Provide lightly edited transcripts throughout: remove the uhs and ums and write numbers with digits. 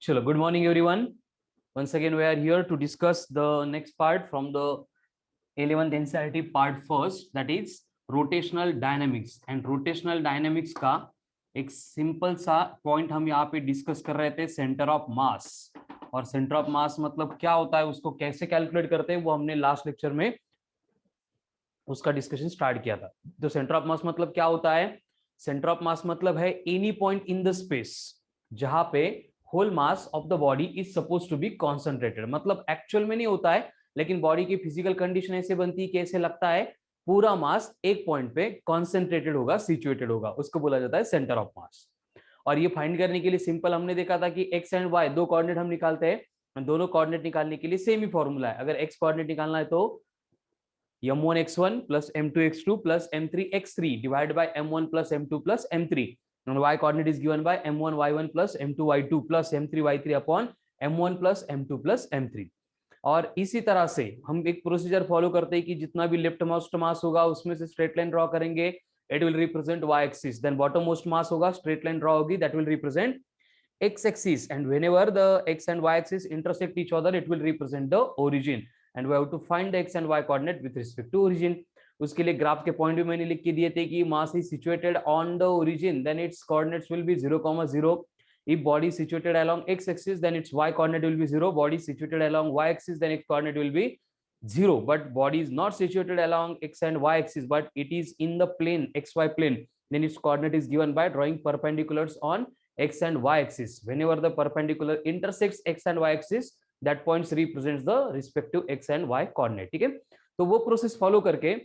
Chalo, good morning everyone. Once again we are here to discuss the next part from the 11th NCERT part first, that is rotational dynamics. And rotational dynamics का एक simple सा point हम यहाँ पे discuss कर रहे थे, centre of मास। और सेंटर ऑफ मास मतलब क्या होता है, उसको कैसे कैलकुलेट करते हैं, वो हमने लास्ट लेक्चर में उसका डिस्कशन स्टार्ट किया था। तो सेंटर ऑफ मास मतलब क्या होता है? सेंटर ऑफ मास मतलब है any point in the space जहां पे whole mass of the body is suppose to be concentrated. मतलब एक्चुअल में नहीं होता है, लेकिन बॉडी की फिजिकल कंडीशन ऐसे बनती है कि ऐसे लगता है पूरा मास एक पॉइंट पे कॉन्सेंट्रेटेड होगा, सिचुएटेड होगा, उसको बोला जाता है सेंटर ऑफ मास। और ये फाइंड करने के लिए सिंपल हमने देखा था कि एक्स एंड वाई दो कोऑर्डिनेट हम निकालते हैं। दोनों कोऑर्डिनेट निकालने के लिए सेम ही फॉर्मूला है। अगर एक्स कोऑर्डिनेट निकालना है तो m1 x1 plus m2 x2 plus m3 x3 divided by m1 plus m2 plus m3, and y coordinate is given by m1 y1 plus m2 y2 plus m3 y3 upon m1 plus m2 plus m3। और इसी तरह से हम एक procedure follow करते हैं कि जितना भी लेफ्ट मोस्ट मास होगा उसमें से स्ट्रेट लाइन ड्रॉ करेंगे, it will represent y axis. Then bottom most mass होगा, स्ट्रेट लाइन ड्रॉ होगी, that will represent x axis, and whenever the x and y axis intersect each other it will represent the origin, and we have to find the x and y coordinate with respect to origin। उसके लिए graph के point भी मैंने लिख के दिए थे कि mass is situated on the origin then its coordinates will be 0,0। if body is situated along x axis then its y coordinate will be 0, body is situated along y axis then its coordinate will be 0, but body is not situated along x and y axis but it is in the plane xy plane, then its coordinate is given by drawing perpendiculars on x and y axis। whenever the perpendicular intersects x and y axis that points represents the respective x and y coordinate। ठीक है, तो वो process follow करके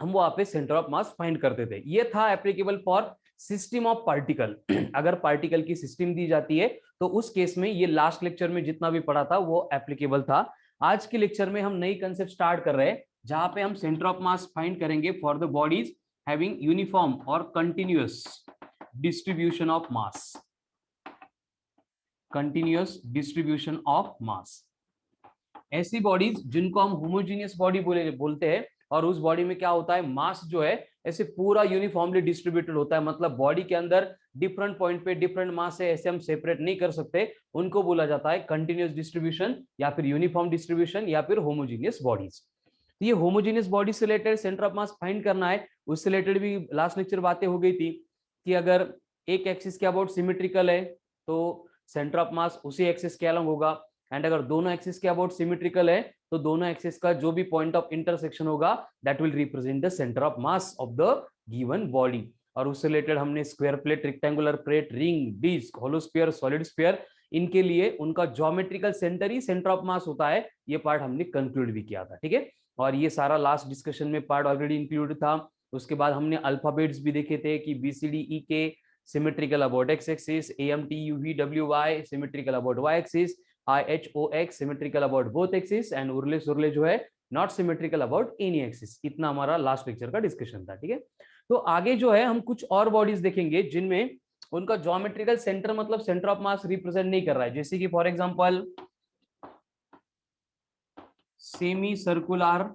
हम वहां पे centre of mass find करते थे। ये था applicable for system of particle. अगर पार्टिकल की सिस्टम दी जाती है तो उस केस में ये लास्ट लेक्चर में जितना भी पढ़ा था वो एप्लीकेबल था। आज के लेक्चर में हम नई कंसेप्ट स्टार्ट कर रहे हैं जहां पे हम सेंटर ऑफ मास फाइंड करेंगे for the bodies having uniform और continuous distribution of mass. Continuous distribution of mass, ऐसी बॉडीज जिनको हम होमोजेनियस बॉडी बोलते हैं, और उस बॉडी में क्या होता है, मास जो है ऐसे पूरा यूनिफॉर्मली डिस्ट्रीब्यूटेड होता है। मतलब बॉडी के अंदर डिफरेंट पॉइंट पे डिफरेंट मास है, ऐसे हम सेपरेट नहीं कर सकते। उनको बोला जाता है कंटिन्यूअस डिस्ट्रीब्यूशन या फिर यूनिफॉर्म डिस्ट्रीब्यूशन या फिर होमोजेनियस बॉडीज। तो ये होमोजेनियस बॉडी से related centre of mass find करना है। उससे रिलेटेड भी लास्ट लेक्चर बातें हो गई थी कि अगर एक एक्सिस के अबाउट सिमेट्रिकल है तो सेंटर ऑफ मास उसी एक्सिस के अलॉन्ग होगा, एंड अगर दोनों एक्सिस के अबाउट सिमेट्रिकल है तो दोनों एक्सिस का जो भी पॉइंट ऑफ इंटरसेक्शन होगा that will represent the centre of mass of the given body. और उससे रिलेटेड हमने square plate, rectangular plate, ring, disc, hollow sphere, solid sphere, इनके लिए उनका ज्योमेट्रिकल सेंटर ही सेंटर ऑफ मास होता है। ये पार्ट हमने कंक्लूड भी किया था। ठीक है, और ये सारा लास्ट डिस्कशन में पार्ट ऑलरेडी इंक्लूड था। उसके बाद हमने अल्फाबेट्स भी देखे थे कि BCDE के symmetrical about x axis, AMTUVWY symmetrical about y axis, IHOX symmetrical about both axis, and उरले सुरले जो है not symmetrical about any axis. इतना हमारा लास्ट लेक्चर का डिस्कशन था। ठीक है, तो आगे जो है हम कुछ और बॉडीज देखेंगे जिनमें उनका ज्योमेट्रिकल सेंटर मतलब सेंटर ऑफ मास रिप्रेजेंट नहीं कर रहा है। जैसे कि for example semi circular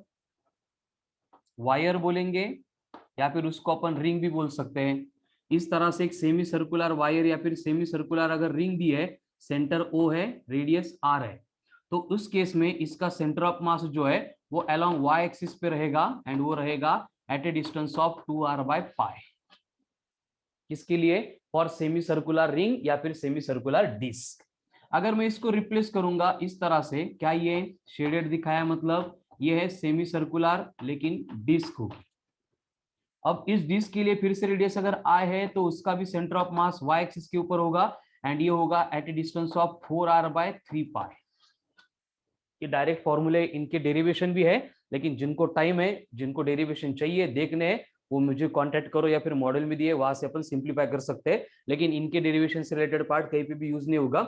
wire बोलेंगे, या फिर उसको अपन रिंग भी बोल सकते हैं। इस तरह से एक सेमी सर्कुलर वायर या फिर सेमी सर्कुलर अगर रिंग दी है, सेंटर O है, रेडियस R है, तो उस केस में इसका सेंटर ऑफ मास जो है वो अलोंग y एक्सिस पे रहेगा, एंड वो रहेगा एट ए डिस्टेंस ऑफ 2r/पाई। किसके लिए? फॉर सेमी सर्कुलर रिंग या फिर सेमी सर्कुलर डिस्क। अगर मैं इसको रिप्लेस करूंगा इस तरह से, क्या ये शेडेड दिखाया, मतलब ये है सेमी सर्कुलर लेकिन डिस्क होगी। अब इस डिस्क के लिए फिर से रेडियस अगर I है तो उसका भी centre of mass y axis के ऊपर होगा, एंड ये होगा at a distance of 4r/3 ये डायरेक्ट फॉर्मूले, इनके डेरिवेशन भी है, लेकिन जिनको टाइम है, जिनको डेरिवेशन चाहिए देखने हैं, वो मुझे कांटेक्ट करो या फिर मॉडल में दिए वहां से अपन सिंप्लीफाई कर सकते हैं। लेकिन इनके डेरिवेशन से रिलेटेड पार्ट कहीं पे भी यूज नहीं होगा,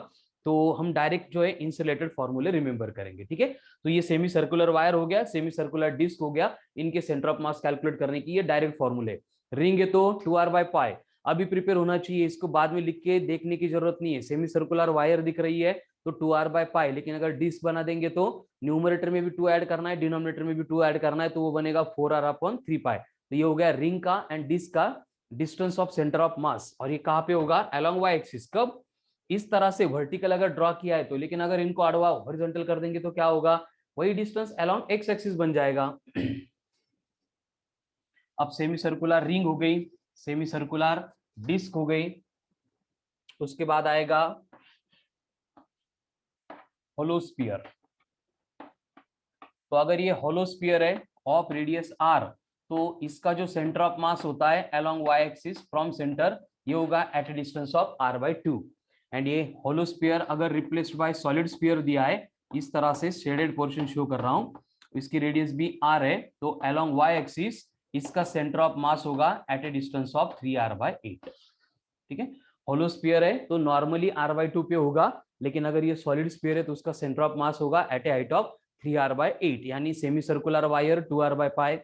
तो हम डायरेक्ट जो है इनसे रिलेटेड फॉर्मूले रिमेंबर करेंगे। ठीक है, तो ये सेमी सर्कुलर वायर हो गया, सेमी सर्कुलर डिस्क हो गया, इनके सेंटर ऑफ मास कैलकुलेट करने की ये डायरेक्ट फॉर्मूले। रिंग है तो 2r/पाई अभी प्रिपेयर होना चाहिए, इसको बाद में लिख के देखने की जरूरत नहीं है। सेमी सर्कुलर वायर दिख रही है तो 2r/पाई, लेकिन अगर डिस्क बना देंगे तो न्यूमरेटर में भी 2 ऐड करना है, डिनोमिनेटर में भी 2 ऐड करना है, तो वो बनेगा 4r/3 तो ये हो गया रिंग का एंड डिस्क का डिस्टेंस ऑफ सेंटर ऑफ मास। और ये कहां पे होगा? Along y axis. कब? इस तरह से वर्टिकल अगर ड्रॉ किया है तो, लेकिन अगर इनको अड़वा हॉरिजॉन्टल कर देंगे तो क्या होगा, वही डिस्टेंस अलोंग एक्स एक्सिस बन जाएगा। अब सेमी सर्कुलर रिंग हो गई, सेमी सर्कुलर डिस्क हो गई, उसके बाद आएगा होलोस्फीयर। तो अगर ये होलोस्फीयर है ऑफ रेडियस आर, तो इसका जो सेंटर ऑफ मास होता है along y axis from centre, ये होगा at a distance of r/2। And ये होलोस्फीयर अगर रिप्लेस्ड बाय सॉलिड स्फीयर दिया है, इस तरह से शेडेड पोर्शन शो कर रहा हूं, इसकी रेडियस भी r है, तो अलोंग वाई एक्सिस इसका सेंटर ऑफ मास होगा at a distance of 3r/8। ठीक है, होलोस्फीयर है तो नॉर्मली r/2 पे होगा, लेकिन अगर ये सॉलिड स्फीयर है तो उसका सेंटर ऑफ मास होगा at A height of 3r/8, यानी semi circular wire 2r/5,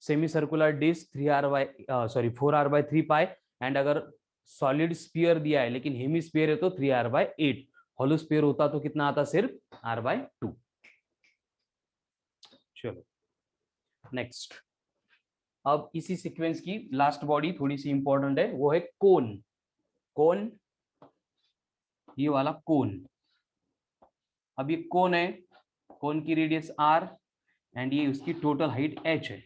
semi circular disc 4r/3 pi, and अगर सॉलिड स्फीयर दिया है लेकिन हेमिस्फीयर है तो 3r/8, होलोस्फीयर होता तो कितना आता, सिर्फ r/2। चलो नेक्स्ट, अब इसी सीक्वेंस की लास्ट बॉडी थोड़ी सी इंपॉर्टेंट है, वो है कोन। कोन, ये वाला कोन, अब ये कोन है, कोन की रेडियस r एंड ये उसकी टोटल हाइट h है,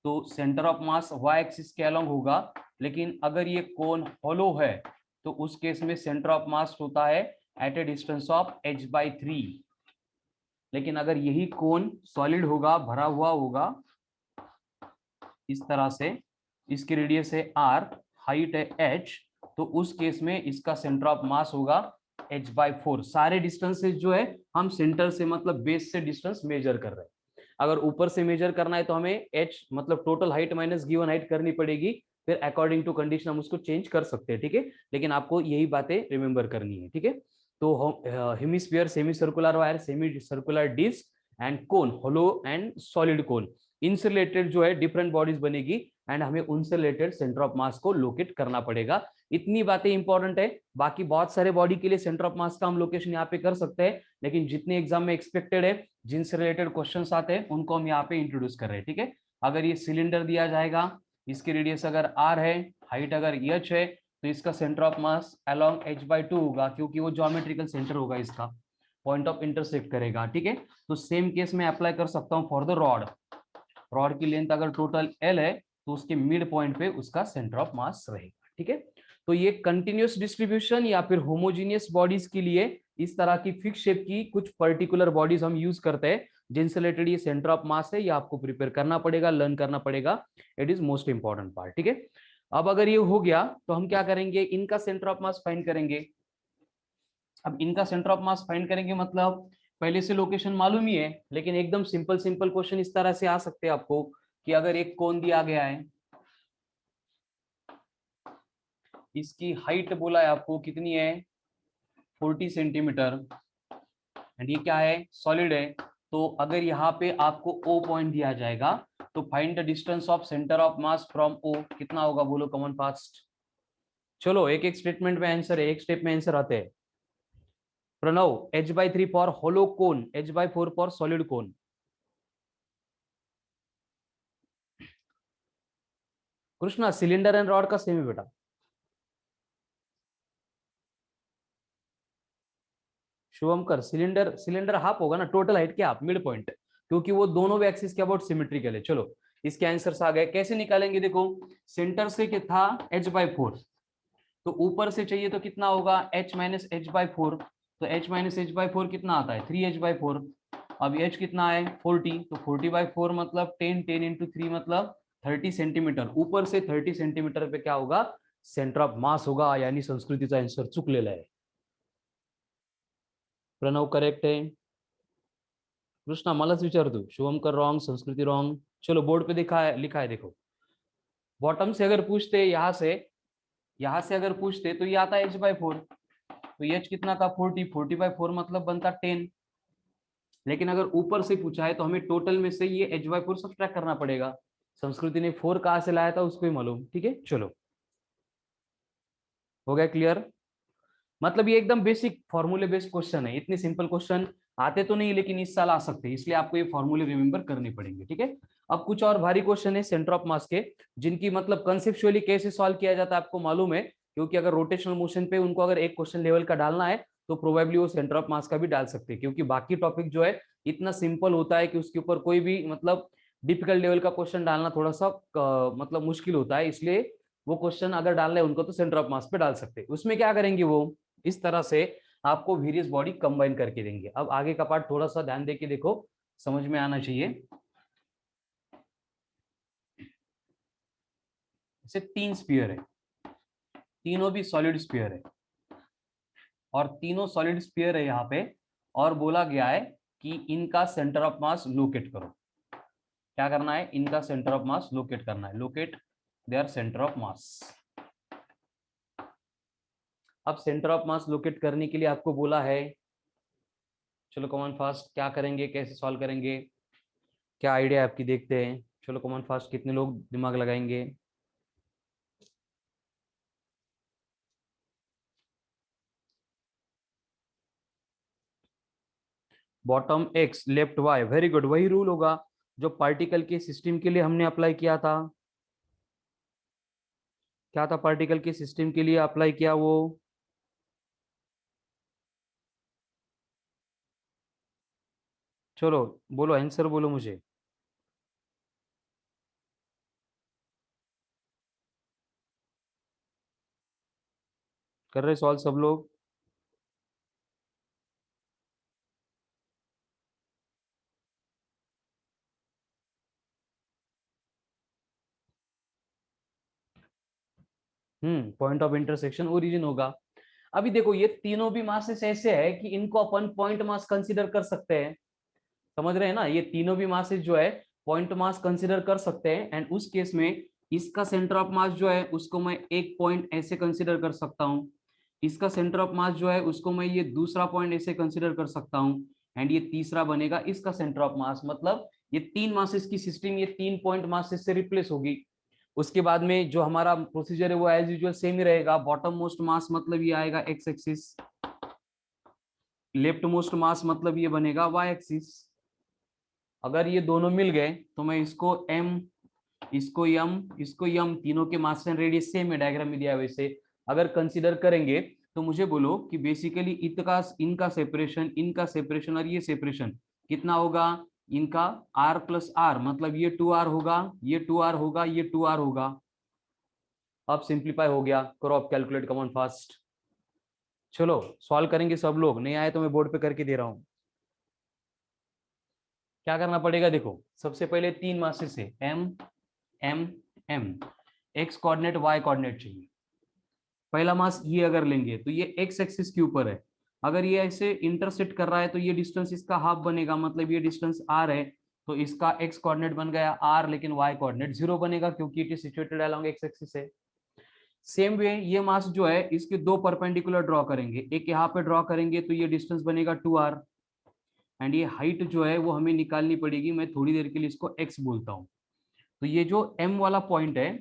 तो centre of mass y axis के अलोंग होगा, लेकिन अगर ये कोन होलो है तो उस केस में सेंटर ऑफ मास होता है eight a distance of h/3। लेकिन अगर यही कोन सॉलिड होगा, भरा हुआ होगा इस तरह से, इसकी रेडियस है r, हाइट है h, तो उस केस में इसका सेंटर ऑफ मास होगा h/4। सारे डिस्टेंसेस जो है हम सेंटर से मतलब बेस से डिस्टेंस मेजर कर रहे हैं। अगर ऊपर से मेजर करना है तो हमें h मतलब total height minus given height करनी पड़ेगी, फिर अकॉर्डिंग टू कंडीशन हम उसको चेंज कर सकते हैं। ठीक है, लेकिन आपको यही बातें रिमेंबर करनी है। ठीक है, तो hemisphere, semi circular wire, semi circular disc and cone, hollow and solid cone, इनसे रिलेटेड जो है डिफरेंट बॉडीज बनेगी एंड हमें उनसे रिलेटेड सेंटर ऑफ मास को लोकेट करना पड़ेगा। इतनी बातें इंपॉर्टेंट है, बाकी बहुत सारे बॉडी के लिए सेंटर ऑफ मास का हम लोकेशन यहाँ पे कर सकते हैं, लेकिन जितने एग्जाम में एक्सपेक्टेड है, जिनसे रिलेटेड क्वेश्चंस आते हैं, उनको हम यहाँ पे इंट्रोड्यूस कर रहे हैं। ठीक है, अगर ये सिलेंडर दिया जाएगा, इसकी रेडियस अगर r है, हाइट अगर h है, तो इसका centre of mass along h/2 होगा, क्योंकि वो ज्योमेट्रिकल सेंटर होगा, इसका पॉइंट ऑफ इंटरसेक्ट करेगा। ठीक है, तो सेम केस में अप्लाई कर सकता हूँ फॉर द रॉड। रॉड की लेंथ अगर टोटल l है तो उसके मिड पॉइंट पे उसका सेंटर ऑफ मास रहेगा। ठीक है, तो ये कंटिन्यूअस डिस्ट्रीब्यूशन या फिर होमोजीनियस बॉडीज के लिए इस तरह की फिक्स शेप की कुछ पर्टिकुलर बॉडीज हम यूज करते हैं, जिनसे रिलेटेड ये सेंटर ऑफ मास है, ये आपको प्रिपेयर करना पड़ेगा, लर्न करना पड़ेगा, it is most important part. ठीक है, अब अगर ये हो गया तो हम क्या करेंगे, इनका सेंटर ऑफ मास फाइंड करेंगे। अब इनका सेंटर ऑफ मास फाइंड करेंगे मतलब पहले से लोकेशन मालूम ही है, लेकिन एकदम सिंपल सिंपल क्वेश्चन इस तरह से आ सकते हैं आपको कि अगर एक कोन दिया गया है, इसकी हाइट बोला है आपको कितनी है, 40 सेंटीमीटर, एंड ये क्या है, सॉलिड है, तो अगर यहाँ पे आपको O पॉइंट दिया जाएगा तो find the distance of centre of mass from O, कितना होगा बोलो कमन फास्ट। चलो एक एक स्टेटमेंट में आंसर है, एक स्टेप में आंसर आते हैं। Pranav, h/3 for hollow cone, h/4 for solid cone. Krishna, cylinder and rod का सेम है बेटा। शुभमकर, सिलेंडर, सिलेंडर हाफ होगा ना, टोटल हाइट के हाफ, मिड पॉइंट, क्योंकि वो दोनों भी एक्सिस के अबाउट सिमेट्रिकल है। चलो इसके आंसर्स आ गए, कैसे निकालेंगे, देखो सेंटर से क्या था h/4, तो ऊपर से चाहिए तो कितना होगा h माइनस h/4, तो h माइनस h/4 कितना आता है 3h/4। अब h कितना है 40, तो 40/4 मतलब 10, 10 इंटू 3 मतलब 30 सेंटीमीटर, ऊपर से 30 सेंटीमीटर पे क्या होगा, सेंटर ऑफ मास होगा, यानी संस्कृतीचा आंसर चुकलेला आहे। प्रणव करेक्ट है, कृष्णा मलाच विचारतो, शुभमकर रॉन्ग, संस्कृति रॉन्ग। चलो बोर्ड पे दिखा है, लिखा है देखो, बॉटम से अगर पूछते यहाँ से अगर पूछते तो ये आता है h/4, तो h कितना था 40, 40/4 मतलब बनता 10, लेकिन अगर ऊपर से पूछा है तो हमें टोटल में से ये h/4 सब्ट्रैक्ट करना पड़ेगा। संस्कृति ने 4 कहाँ से लाया था उसको ही मालूम। ठीक है, चलो हो गया क्लियर, मतलब ये एकदम बेसिक फॉर्मूले बेस्ड क्वेश्चन है, इतने सिंपल क्वेश्चन आते तो नहीं लेकिन इस साल आ सकते हैं, इसलिए आपको ये फॉर्मूले रिमेंबर करने पड़ेंगे। ठीक है, अब कुछ और भारी क्वेश्चन है सेंटर ऑफ मास के, जिनकी मतलब कंसेप्चुअली कैसे सॉल्व किया जाता है आपको मालूम है, क्योंकि अगर रोटेशनल मोशन पे उनको अगर एक क्वेश्चन लेवल का डालना है तो प्रोबेबली वो सेंटर ऑफ मास का भी डाल सकते हैं, क्योंकि बाकी टॉपिक जो है इतना सिंपल होता है कि उसके ऊपर कोई भी मतलब डिफिकल्ट लेवल का क्वेश्चन डालना थोड़ा सा मतलब मुश्किल होता है। इसलिए वो क्वेश्चन अगर डालना है उनको तो सेंटर ऑफ मास पे डाल सकते हैं। उसमें क्या करेंगे वो इस तरह से आपको वेरियस बॉडी कंबाइन करके देंगे। अब आगे का पार्ट थोड़ा सा ध्यान दे के देखो, समझ में आना चाहिए। जैसे 3 स्पीयर है, तीनों भी सॉलिड स्पीयर है और तीनों सॉलिड स्पीयर है यहाँ पे, और बोला गया है कि इनका सेंटर ऑफ मास लोकेट करो। क्या करना है, इनका सेंटर ऑफ मास लोकेट करना है, locate their centre of mass. अब सेंटर ऑफ मास लोकेट करने के लिए आपको बोला है, चलो कमान फास्ट क्या करेंगे, कैसे सॉल्व करेंगे, क्या आइडिया आपकी देखते हैं। चलो कमान फास्ट कितने लोग दिमाग लगाएंगे। Bottom x left y, very good, वही रूल होगा जो पार्टिकल के सिस्टम के लिए हमने अप्लाई किया था। क्या था पार्टिकल के सिस्टम के लिए अप्लाई किया वो, चलो बोलो आंसर बोलो मुझे। कर रहे सॉल्व सब लोग। पॉइंट ऑफ इंटरसेक्शन ओरिजिन होगा। अभी देखो ये तीनों भी मासेस ऐसे है कि इनको अपन पॉइंट मास कंसीडर कर सकते हैं। समझ रहे हैं ना, ये तीनों भी मासेस जो है पॉइंट मास कंसीडर कर सकते हैं। एंड उस केस में इसका सेंटर ऑफ मास जो है उसको मैं एक पॉइंट ऐसे कंसीडर कर सकता हूँ, इसका सेंटर ऑफ मास जो है उसको मैं ये दूसरा पॉइंट ऐसे कंसीडर कर सकता हूँ, एंड ये तीसरा बनेगा इसका सेंटर ऑफ मास। मतलब ये तीन मासेस की सिस्टम ये तीन पॉइंट मासेस से रिप्लेस होगी। उसके बाद में जो हमारा प्रोसीजर है वो एज यूजुअल सेम ही रहेगा। बॉटम मोस्ट मास मतलब ये आएगा एक्स एक्सिस, लेफ्ट मोस्ट मास मतलब ये बनेगा वाई एक्सिस। अगर ये दोनों मिल गए तो मैं इसको एम, इसको यम तीनों के मास एंड रेडियस सेम है डायग्राम में दिया है वैसे अगर कंसीडर करेंगे, तो मुझे बोलो कि बेसिकली इनका सेपरेशन और ये सेपरेशन कितना होगा, इनका आर प्लस आर, मतलब ये 2r होगा, ये 2r होगा, ये 2r होगा। अब सिंप्लीफाई हो गया, करो अब कैलकुलेट, कम ऑन फास्ट। चलो सॉल्व करेंगे सब लोग, नहीं आए तो मैं बोर्ड पे करके दे रहा हूं। क्या करना पड़ेगा, देखो सबसे पहले तीन मासेस है m m m, x coordinate y coordinate चाहिए। पहला मास ये अगर लेंगे तो ये एक्स एक्सिस के ऊपर है, अगर ये ऐसे इंटरसेक्ट कर रहा है तो ये डिस्टेंस इसका हाफ बनेगा, मतलब ये डिस्टेंस आर है, तो इसका एक्स कोऑर्डिनेट बन गया आर, लेकिन वाई कोऑर्डिनेट जीरो बनेगा क्योंकि it is situated along x axis है। सेम वे ये मास जो है इसके दो परपेंडिकुलर ड्रॉ करेंगे, एक यहाँ पे ड्रॉ करेंगे तो ये डिस्टेंस बनेगा 2r, एंड ये हाइट जो है वो हमें निकालनी पड़ेगी, मैं थोड़ी देर के लिए इसको x बोलता हूँ। तो ये जो m वाला पॉइंट है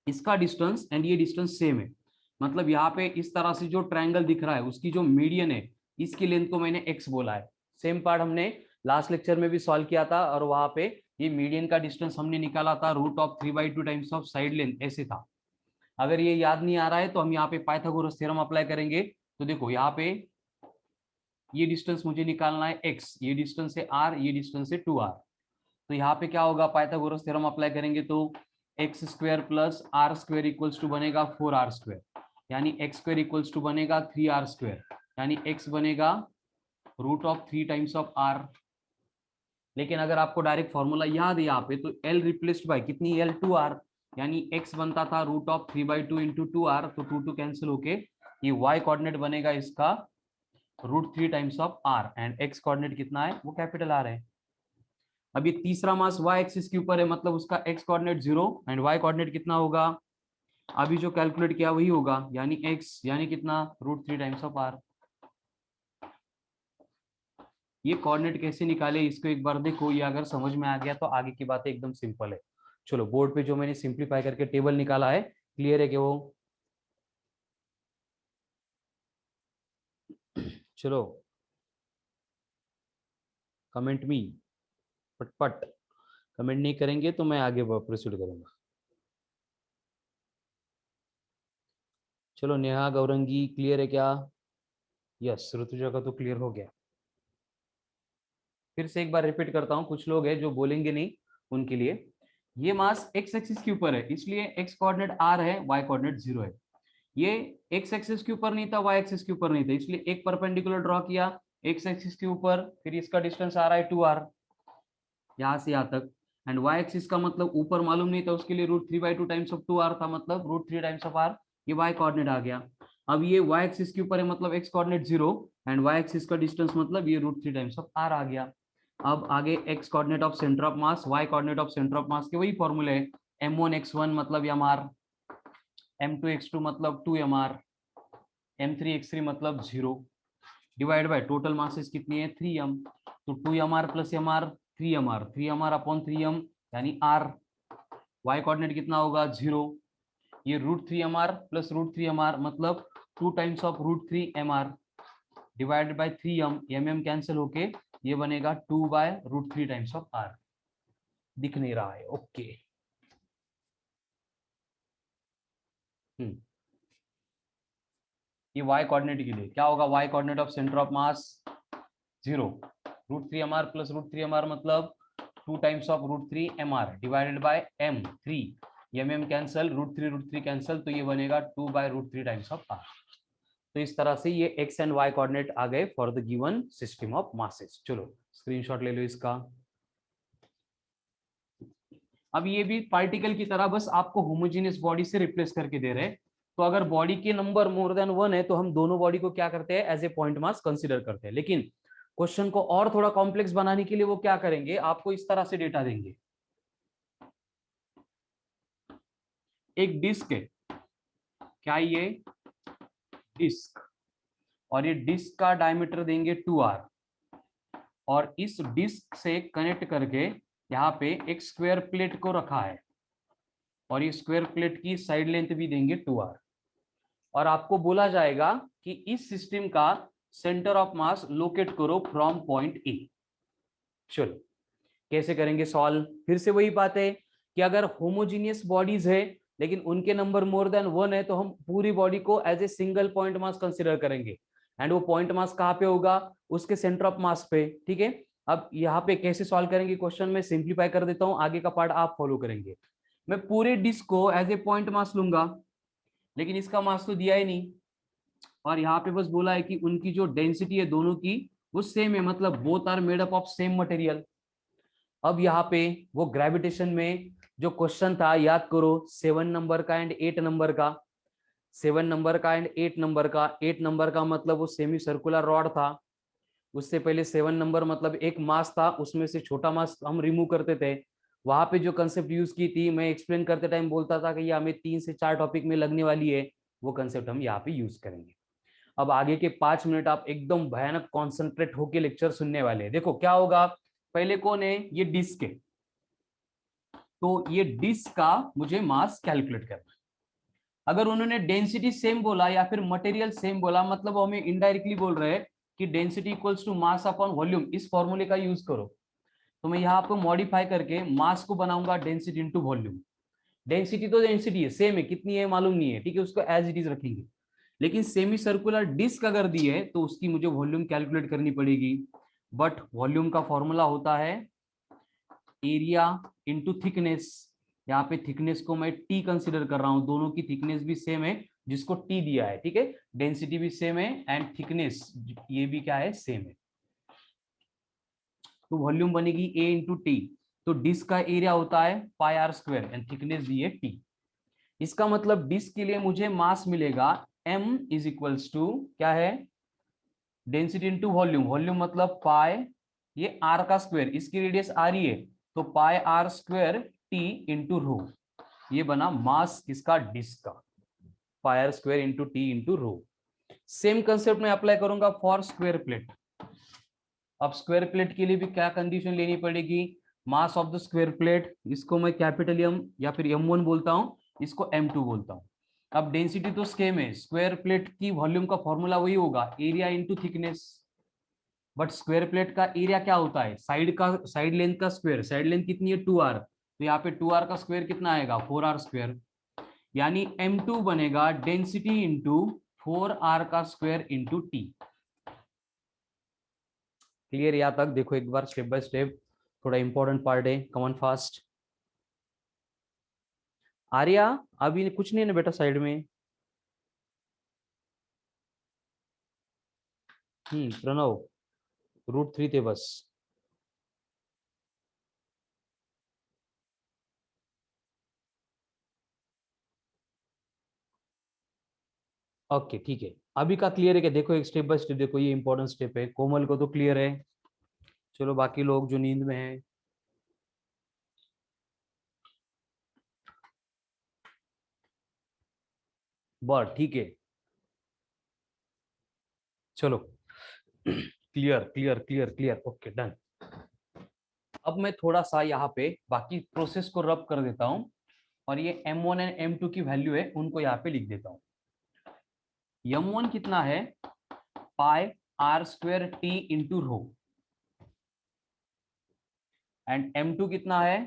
इसका डिस्टेंस एंड ये डिस्टेंस सेम है, मतलब यहाँ पे इस तरह से जो ट्रायंगल दिख रहा है उसकी जो मीडियन है इसकी लेंथ को मैंने x बोला है। सेम पार्ट हमने लास्ट लेक्चर में भी सॉल्व किया था, और वहां पे ये मीडियन का डिस्टेंस हमने निकाला था √3/2 टाइम्स ऑफ साइड लेंथ, ऐसे था। अगर ये याद नहीं आ रहा है तो हम यहाँ पे पाइथागोरस थ्योरम अप्लाई करेंगे। तो देखो यहाँ पे ये डिस्टेंस मुझे निकालना है x, ये डिस्टेंस है r, ये डिस्टेंस है 2r। तो यहाँ पे क्या होगा, पाइथागोरस थ्योरम अप्लाई करेंगे तो x square plus r square equals to बनेगा 4r स्क्वायर, यानी एक्स स्क्वायर इक्वल्स टू बनेगा 3r स्क्वायर, यानी x बनेगा √3 टाइम्स ऑफ r। लेकिन अगर आपको डायरेक्ट फॉर्मूला याद है यहाँ पे तो l रिप्लेस्ड बाय कितनी l 2r, यानी x बनता था √3/2 इंटू 2r, तो 2 कैंसिल होके ये y कोऑर्डिनेट बनेगा इसका √3 times of r, and x coordinate कितना है वो कैपिटल R है। अब ये तीसरा मास y एक्सिस के ऊपर है, मतलब उसका x coordinate 0 and y coordinate कितना होगा, अभी जो कैलकुलेट किया वही होगा, यानी x यानी कितना √3 टाइम्स ऑफ r। ये कोऑर्डिनेट कैसे निकाले इसको एक बार देखो, ये अगर समझ में आ गया तो आगे की बातें एकदम सिंपल है। चलो बोर्ड पे जो मैंने सिंप्लीफाई करके टेबल निकाला है, क्लियर है कि वो, चलो कमेंट मी पटपट, कमेंट नहीं करेंगे तो मैं आगे प्रोसीड करूंगा। चलो नेहा गौरंगी क्लियर है क्या? यस, ऋतुजा का तो क्लियर हो गया। फिर से एक बार रिपीट करता हूँ, कुछ लोग हैं जो बोलेंगे नहीं उनके लिए। ये मास एक्स एक्सिस के ऊपर है, इसलिए एक्स कोऑर्डिनेट आर है, वाई कोऑर्डिनेट 0 है। ये एक्स एक्सिस के ऊपर नहीं था, वाई एक्सिस के ऊपर नहीं था, इसलिए एक परपेंडिकुलर ड्रॉ किया एक्स एक्सिस के ऊपर, फिर इसका डिस्टेंस आ रहा है 2r यहाँ से यहाँ तक। एंड वाई एक्सिस का मतलब ऊपर मालूम नहीं था, उसके लिए √3/2 टाइम्स ऑफ 2r था, मतलब √3 टाइम्स ऑफ r। ये वाई कोऑर्डिनेट आ गया। अब ये वाई एक्सिस के ऊपर है, मतलब x coordinate 0, and y axis का डिस्टेंस मतलब ये √3 टाइम्स ऑफ r आ गया। अब आगे x coordinate of centre of mass, y coordinate of centre of mass के वही फॉर्मूले है, m1x1 मतलब mr, m2x2 मतलब 2mr, m3x3 मतलब 0, डिवाइड बाय टोटल मासेस कितनी है 3m, तो 2mr plus mr 3mr, 3mr upon 3m यानी r। y कोऑर्डिनेट कितना होगा 0, ये √3mr प्लस √3mr मतलब 2 times of √3mr divided by 3m, mm cancel होके ये बनेगा 2/√3 टाइम्स ऑफ r। दिख नहीं रहा है, ओके। ये y कोऑर्डिनेट के लिए क्या होगा, y coordinate of centre of mass 0, √3mr plus √3mr मतलब 2 times of √3mr divided by m3, mm cancel, √3 cancel, तो ये बनेगा 2/√3 टाइम्स ऑफ r। तो इस तरह से ये x एंड y कोऑर्डिनेट आ गए for the given system of masses. चलो स्क्रीनशॉट ले लो इसका। अब ये भी पार्टिकल की तरह बस आपको होमोजेनियस बॉडी से रिप्लेस करके दे रहे हैं। तो अगर बॉडी के नंबर मोर देन 1 है तो हम दोनों बॉडी को क्या करते हैं, as a point mass consider करते हैं। लेकिन क्वेश्चन को और थोड़ा कॉम्प्लेक्स बनाने के लिए वो क्या करेंगे, आपको इस तरह से डेटा देंगे। एक डिस्क है, क्या ये डिस्क, और ये डिस्क का डायमीटर देंगे 2r, और इस डिस्क से कनेक्ट करके यहाँ पे एक स्क्वायर प्लेट को रखा है, और ये स्क्वायर प्लेट की साइड लेंथ भी देंगे 2r, और आपको बोला जाएगा कि इस सिस्टम का सेंटर ऑफ मास लोकेट करो फ्रॉम पॉइंट ए। चलो कैसे करेंगे सॉल्व, फिर से वही बात है कि अगर होमोजीनियस बॉडीज है लेकिन उनके नंबर मोर देन 1 है तो हम पूरी बॉडी को as a single point mass consider करेंगे, एंड वो पॉइंट मास कहाँ पे होगा, उसके सेंटर ऑफ मास पे। ठीक है, अब यहाँ पे कैसे सॉल्व करेंगे क्वेश्चन में सिंप्लीफाई कर देता हूँ, आगे का पार्ट आप फॉलो करेंगे। मैं पूरे डिस्क को एज ए पॉइंट मास लूंगा, लेकिन इसका मास तो दिया ही नहीं, और यहाँ पे बस बोला है कि उनकी जो डेंसिटी है दोनों की वो सेम है, मतलब both are made up of same material. अब यहाँ पे वो ग्रेविटेशन में जो क्वेश्चन था याद करो, 7 नंबर का एंड 8 नंबर का, 7 नंबर का एंड 8 नंबर का। 8 नंबर का मतलब वो सेमी सर्कुलर रॉड था, उससे पहले 7 नंबर मतलब एक मास था, उसमें से छोटा मास हम रिमूव करते थे। वहां पे जो कंसेप्ट यूज की थी, मैं एक्सप्लेन करते टाइम बोलता था कि ये हमें 3 से 4 टॉपिक में लगने वाली है, वो कंसेप्ट हम यहाँ पे यूज करेंगे। अब आगे के 5 मिनट आप एकदम भयानक कॉन्सेंट्रेट होके लेक्चर सुनने वाले हैं। देखो क्या होगा, पहले कौन है, ये डिस्क है, तो ये डिस्क का मुझे मास कैलकुलेट करना है। अगर उन्होंने डेंसिटी सेम बोला या फिर मटेरियल सेम बोला, मतलब वो हमें इनडायरेक्टली बोल रहे हैं कि density equals to mass upon volume, इस फॉर्मूले का यूज करो। तो मैं यहाँ आपको मॉडिफाई करके मास को बनाऊंगा डेंसिटी इंटू वॉल्यूम। डेंसिटी तो डेंसिटी है, सेम है, कितनी है मालूम नहीं है, ठीक है, उसको एज इट इज रखेंगे। लेकिन सेमी सर्कुलर डिस्क अगर दी है तो उसकी मुझे वॉल्यूम कैलकुलेट करनी पड़ेगी। बट वॉल्यूम का फॉर्मूला होता है एरिया इंटू थिकनेस। यहाँ पे थिकनेस को मैं टी कंसीडर कर रहा हूं, दोनों की थिकनेस भी सेम है जिसको टी दिया है, ठीक है, डेंसिटी भी सेम है एंड थिकनेस ये भी क्या है, सेम है। तो वॉल्यूम बनेगी ए इंटू टी, तो डिस्क का एरिया होता है πr² एंड थिकनेस दी है टी। इसका मतलब डिस्क के लिए मुझे मास मिलेगा m इज इक्वल्स टू क्या है, डेंसिटी इंटू वॉल्यूम, वॉल्यूम मतलब पाई, ये r का स्क्वायर, इसकी रेडियस r ही है, तो πr² t इंटू रो, ये बना मास किसका, डिस्क का, πr² इंटू टी इंटू रो। सेम कंसेप्ट में अप्लाई करूंगा फॉर स्क्वायर प्लेट। अब स्क्वायर प्लेट के लिए भी क्या कंडीशन लेनी पड़ेगी, मास ऑफ द स्क्वायर प्लेट, इसको मैं कैपिटल M या फिर M1 बोलता हूँ, इसको M2 बोलता हूँ। अब डेंसिटी तो सेम है, स्क्वायर प्लेट की वॉल्यूम का फॉर्मूला वही होगा area into thickness, but square plate का एरिया क्या होता है, साइड लेंथ का स्क्वायर, साइड लेंथ कितनी है 2r, तो यहाँ पे 2r का स्क्वायर कितना आएगा 4r²। यानी m2 बनेगा डेंसिटी इंटू 4r का स्क्वायर इंटू टी। क्लियर? यहां तक देखो एक बार स्टेप बाय स्टेप, थोड़ा इंपॉर्टेंट पार्ट है, कमन फास्ट। आर्या अभी कुछ नहीं है ना बेटा साइड में? प्रणव √3 थे बस। ओके ठीक है, अभी का क्लियर है क्या? देखो एक स्टेप बाय स्टेप देखो, ये इंपॉर्टेंट स्टेप है। कोमल को तो क्लियर है, चलो बाकी लोग जो नींद में हैं। बस ठीक है, चलो clear clear clear clear, okay done. अब मैं थोड़ा सा यहाँ पे बाकी प्रोसेस को रब कर देता हूँ, और ये m1 एंड m2 की वैल्यू है उनको यहाँ पे लिख देता हूँ। m1 कितना है? Pi r square t into rho, and m2 कितना है?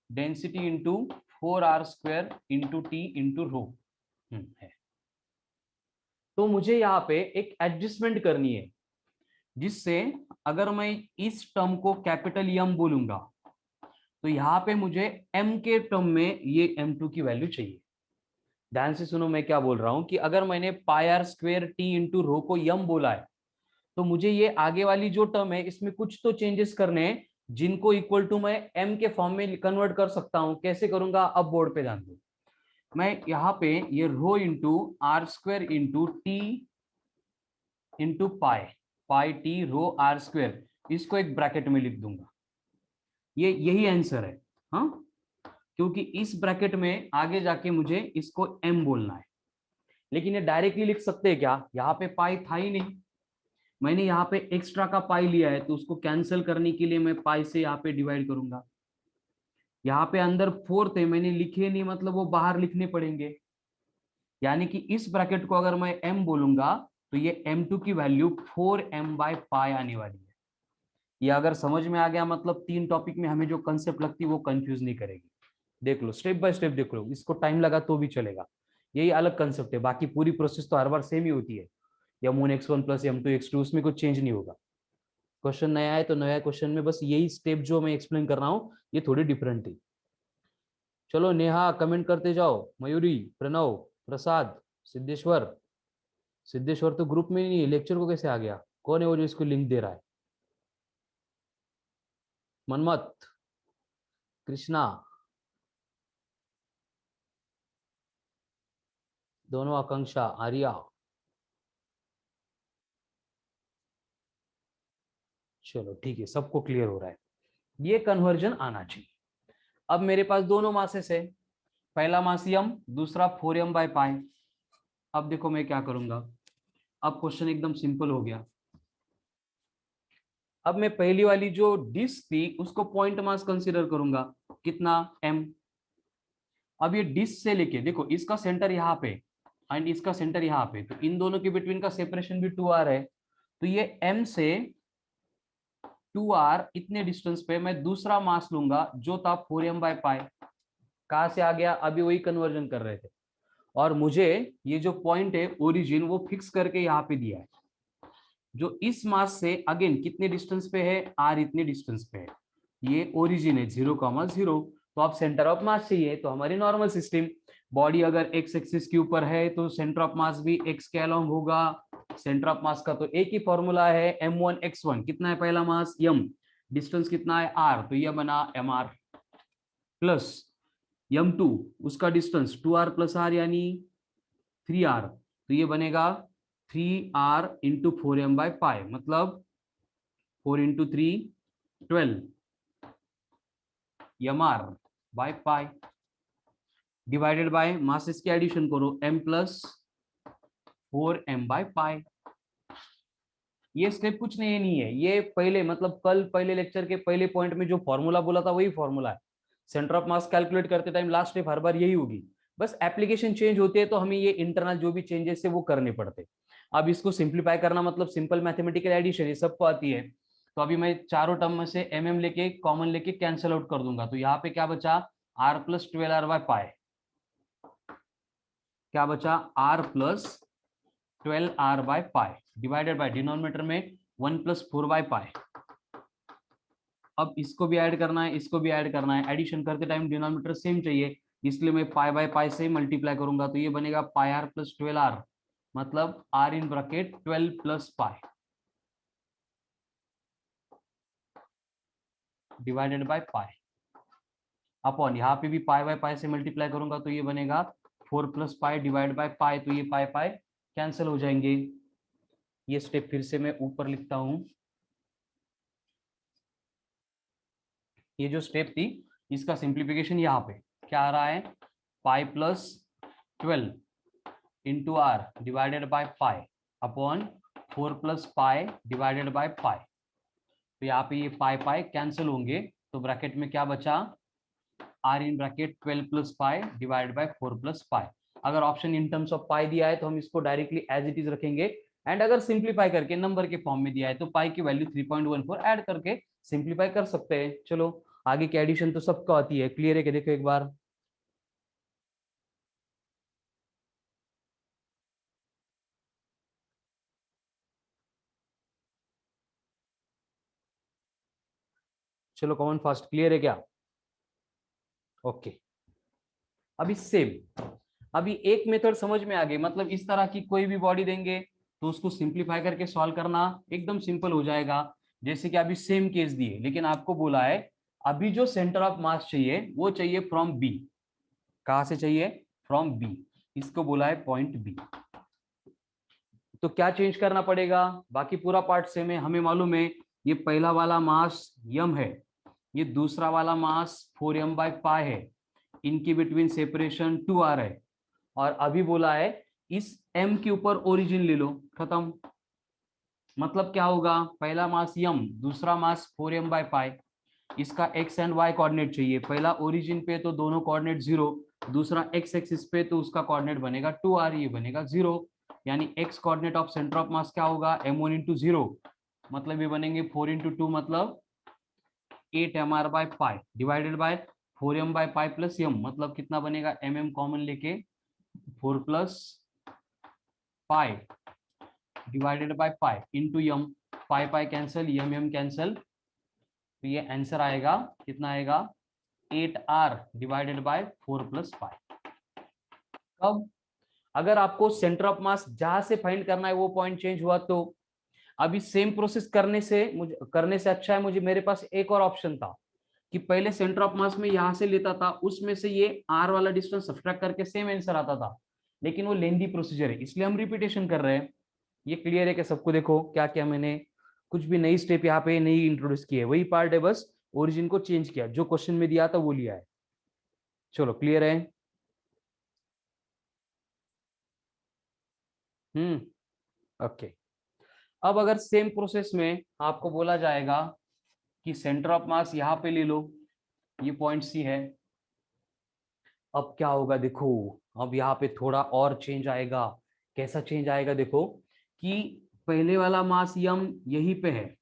Density into 4r square into t into rho है। तो मुझे यहाँ पे एक एडजस्टमेंट करनी है, जिससे अगर मैं इस टर्म को कैपिटल एम बोलूंगा तो यहाँ पे मुझे m के टर्म में ये m2 की वैल्यू चाहिए। ध्यान से सुनो मैं क्या बोल रहा हूं, कि अगर मैंने pi r square t into rho को यम बोला है, तो मुझे ये आगे वाली जो टर्म है इसमें कुछ तो चेंजेस करने हैं, जिनको इक्वल टू मैं m के फॉर्म में कन्वर्ट कर सकता हूं। कैसे करूंगा? अब बोर्ड पे ध्यान दो। मैं यहाँ पे ये rho into r square into t into pi, pi t rho r square, इसको एक ब्रैकेट में लिख दूंगा। ये यही आंसर है, हाँ, क्योंकि इस ब्रैकेट में आगे जाके मुझे इसको m बोलना है। लेकिन ये डायरेक्टली लिख सकते हैं क्या? यहाँ पे पाई था ही नहीं, मैंने यहाँ पे एक्स्ट्रा का पाई लिया है, तो उसको कैंसिल करने के लिए मैं पाई से यहाँ पे डिवाइड करूंगा। यहाँ पे अंदर 4 थे, मैंने लिखे नहीं, मतलब वो बाहर लिखने पड़ेंगे। यानी कि इस ब्रैकेट को अगर मैं m बोलूंगा तो ये m2 की वैल्यू 4m/पाई आने वाली है। ये अगर समझ में आ गया, मतलब 3 टॉपिक में हमें जो कंसेप्ट लगती है वो कंफ्यूज नहीं करेगी। देख लो स्टेप बाय स्टेप देख लो, इसको टाइम लगा तो भी चलेगा, यही अलग कंसेप्ट है। बाकी पूरी प्रोसेस तो हर बार सेम ही होती है, m1x1 प्लस m2x2, उसमें कुछ चेंज नहीं होगा। क्वेश्चन नया है तो नया क्वेश्चन में बस यही स्टेप जो मैं एक्सप्लेन कर रहा हूँ ये थोड़ी डिफरेंट थी। चलो नेहा कमेंट करते जाओ, मयूरी, प्रणव, प्रसाद, सिद्धेश्वर। सिद्धेश्वर तो ग्रुप में नहीं है, लेक्चर को कैसे आ गया? कौन है वो जो इसको लिंक दे रहा है? मनमत, कृष्णा, दोनों, आकांक्षा, आर्या। चलो ठीक है, सबको क्लियर हो रहा है, ये कन्वर्जन आना चाहिए। अब मेरे पास दोनों मासेस है, पहला मास यम, दूसरा 4m/पाई। अब देखो मैं क्या करूंगा, अब क्वेश्चन एकदम सिंपल हो गया। अब मैं पहली वाली जो डिस्क थी उसको पॉइंट मास कंसीडर करूंगा, कितना? m। अब ये डिस्क से लेके देखो, इसका सेंटर यहाँ पे एंड इसका सेंटर यहाँ पे, तो इन दोनों के बिटवीन का सेपरेशन भी 2r है। तो ये m से 2r इतने डिस्टेंस पे मैं दूसरा मास लूंगा जो था 4m/पाई। कहां से आ गया? अभी वही कन्वर्जन कर रहे थे, और मुझे ये जो पॉइंट है ओरिजिन वो फिक्स करके यहाँ पे दिया है, जो इस मास से अगेन कितने डिस्टेंस पे है? r इतने डिस्टेंस पे है। ये ओरिजिन है 0,0। तो अब सेंटर ऑफ मास चाहिए, तो हमारी नॉर्मल सिस्टम बॉडी अगर x एक्सिस के ऊपर है तो सेंटर ऑफ मास भी x के अलोंग होगा। सेंटर ऑफ मास का तो एक ही फॉर्मूला है, m1x1 कितना है? पहला मास m, डिस्टेंस कितना है? r, तो यह बना mr प्लस m2, उसका डिस्टेंस 2r प्लस r यानी 3r, तो ये बनेगा 3r इंटू 4m/पाई, मतलब 4 इंटू 3 12 mr/पाई, डिवाइडेड बाय मासेस की एडिशन करो, m प्लस 4m/पाई। ये स्टेप कुछ नहीं है, ये पहले मतलब कल पहले लेक्चर के पहले पॉइंट में जो फॉर्मूला बोला था वही फॉर्मूला है। सेंटर ऑफ मास कैलकुलेट करते टाइम लास्ट स्टेप हर बार यही होगी, बस एप्लीकेशन चेंज होती है तो हमें ये इंटरनल जो भी चेंजेस है वो करने पड़ते। अब इसको सिंप्लीफाई करना मतलब सिंपल मैथमेटिकल एडिशन, ये सबको आती है। तो अभी मैं चारों टर्म में से लेके कॉमन लेके कैंसिल आउट कर दूंगा, तो यहाँ पे क्या बचा? r प्लस 12r/पाई। क्या बचा r plus 12r by pi divided by denominator में 1 प्लस 4 बाय पाई। अब इसको भी ऐड करना है, इसको भी ऐड करना है, एडिशन करते टाइम डिनोमिनेटर सेम चाहिए, इसलिए मैं पाई बाय पाई से मल्टीप्लाई करूंगा, तो ये बनेगा पाई आर प्लस 12r, मतलब r in bracket 12 plus pi divided by pi upon, यहाँ पे भी पाई बाय पाई से मल्टीप्लाई करूंगा तो ये बनेगा 4 plus pi divide bye pi, तो ये पाई पाई कैंसिल हो जाएंगे। ये स्टेप फिर से मैं ऊपर लिखता हूं, ये जो स्टेप थी इसका सिंप्लीफिकेशन यहाँ पे क्या आ रहा है, pi plus 12 into r divided by pi upon 4 plus pi divided by pi. तो यहाँ पे ये पाई पाई कैंसिल होंगे, तो ब्रैकेट में क्या बचा, r in bracket 12 plus pi divide by 4 plus pi. अगर option in terms of pi दिया है तो हम इसको डायरेक्टली एज इट इज रखेंगे, एंड अगर सिंप्लीफाई करके नंबर के फॉर्म में दिया है तो पाई की वैल्यू 3.14 ऐड करके सिंप्लीफाई कर सकते हैं। चलो आगे की एडिशन तो सबको आती है, क्लियर है कि देखो एक बार। चलो कॉमन फास्ट क्लियर है क्या? ओके अभी सेम, अभी एक मेथड समझ में आ गई, मतलब इस तरह की कोई भी बॉडी देंगे तो उसको सिंप्लीफाई करके सॉल्व करना एकदम सिंपल हो जाएगा। जैसे कि अभी सेम केस दिए, लेकिन आपको बोला है अभी जो सेंटर ऑफ मास चाहिए वो चाहिए फ्रॉम बी। कहां से चाहिए, फ्रॉम बी, इसको बोला है पॉइंट बी। तो क्या चेंज करना पड़ेगा, बाकी पूरा पार्ट सेम है, हमें मालूम है ये पहला वाला मास यम है, ये दूसरा वाला मास 4m बाय पाई है, इनकी बिटवीन सेपरेशन 2r है, और अभी बोला है इस m के ऊपर ओरिजिन ले लो, खत्म। मतलब क्या होगा, पहला मास यम, दूसरा मास 4m बाय पाई, इसका x एंड y कोऑर्डिनेट चाहिए, पहला ओरिजिन पे तो दोनों कोऑर्डिनेट 0, दूसरा x एक्सिस पे तो उसका कोऑर्डिनेट बनेगा 2r, ये बनेगा 0, यानी x coordinate of centre of मास क्या होगा, m1 इंटू 0, मतलब ये बनेंगे 4 इंटू 2 मतलब 8mr by pi divided by 4m by pi plus m, मतलब कितना बनेगा, mm कॉमन लेके 4 plus pi divided by pi into m, pi pi cancel, m m cancel, तो ये आंसर आएगा कितना आएगा, 8r डिवाइडेड बाय 4 प्लस पाई। अब अगर आपको सेंटर ऑफ मास जहां से फाइंड करना है वो पॉइंट चेंज हुआ, तो अभी सेम प्रोसेस करने से अच्छा है, मुझे मेरे पास एक और ऑप्शन था कि पहले सेंटर ऑफ मास में यहां से लेता था, उसमें से ये r वाला डिस्टेंस सब्ट्रैक्ट करके सेम आंसर आता था, लेकिन वो लेंदी प्रोसीजर है, इसलिए हम रिपीटेशन कर रहे हैं। ये क्लियर है कि सबको, देखो क्या क्या मैंने कुछ भी नई स्टेप यहाँ पे नहीं इंट्रोड्यूस की है, वही पार्ट है, बस ओरिजिन को चेंज किया, जो क्वेश्चन में दिया था वो लिया है। चलो क्लियर है। ओके अब अगर सेम प्रोसेस में आपको बोला जाएगा कि सेंटर ऑफ मास यहाँ पे ले लो, ये पॉइंट सी है, अब क्या होगा देखो, अब यहाँ पे थोड़ा और चेंज आएगा। कैसा चेंज आएगा देखो, कि पहले वाला मास यम यहीं पे है,